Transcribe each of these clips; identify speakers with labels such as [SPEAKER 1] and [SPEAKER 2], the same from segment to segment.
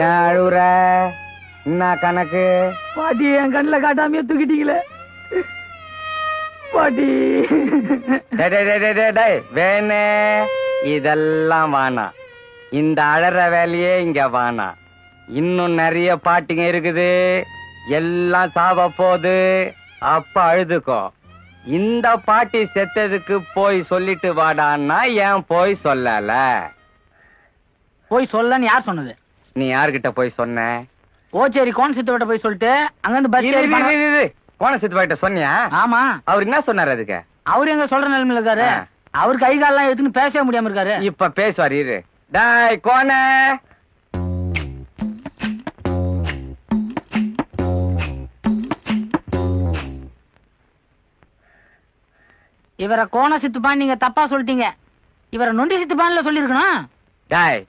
[SPEAKER 1] ஏன் அழுவுற? என்ன கணக்கு?
[SPEAKER 2] பாட்டி என் கண்ணுல காட்டாமையே தூக்கிட்டீங்களே பாட்டி.
[SPEAKER 1] வேணே இதெல்லாம் வானா, இந்த அழற வேலையே இங்க வானா. இன்னும் நிறைய பாட்டிங்க இருக்குது, எல்லாம் சாவ போது. அப்ப அழுதுக்கோ. இந்த பாட்டி செத்ததுக்கு போய் சொல்லிட்டு வாடான்னா ஏன் போய் சொல்லல?
[SPEAKER 2] போய் சொல்லன்னு யார் சொன்னது?
[SPEAKER 1] நீ யார்கிட்ட போய் சொன்ன?
[SPEAKER 2] ஓச்சேரி கோணசித்தோட போய் சொல்லிட்டு அங்கிருந்து பஸ் ஏறி
[SPEAKER 1] கோணசித்து சொன்னியா?
[SPEAKER 2] ஆமா.
[SPEAKER 1] அவர் என்ன சொன்னாரு அதுக்கு?
[SPEAKER 2] அவரு எங்க சொல்ற நிலைமையில இருக்காரு. அவரு கை காலெல்லாம் எடுத்துன்னு பேசவே முடியாம இருக்காரு.
[SPEAKER 1] இப்ப பேசுவார் இரு. டாய் கோண,
[SPEAKER 2] இவரை கோண சித்துப்பான் நீங்க தப்பா சொல்லிட்டீங்க. இவரை நொண்டி சித்துப்பான்ல சொல்லிருக்கணும்.
[SPEAKER 1] டாய்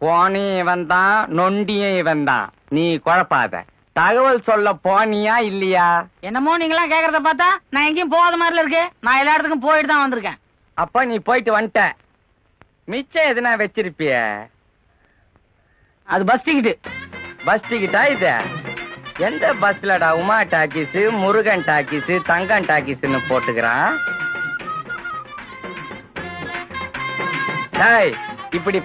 [SPEAKER 1] கோணியும் இவன் தான், நொண்டியும் இவன் தான். நீ குழப்பாத. தகவல் சொல்ல போனியா இல்லையா?
[SPEAKER 2] என்னமோ நீங்களாம் கேக்குறத பார்த்தா நான் எங்கேயும் போகாத மாதிரில இருக்கு. நான் எல்லா இடத்துக்கும் போயிட்டு தான் வந்திருக்கேன்.
[SPEAKER 1] அப்ப நீ போயிட்டு வந்துட்ட. மிச்சம் எதுனா வச்சிருப்பிய?
[SPEAKER 2] அது பஸ் டிக்கெட்.
[SPEAKER 1] பஸ் டிக்கெட்டா இது? எந்த பஸ்லடா உமா டாக்கிஸ், முருகன் டாக்கிஸ், தங்கன் டாக்கிஸ்ன்னு போட்டுக்கிறான்? இப்படி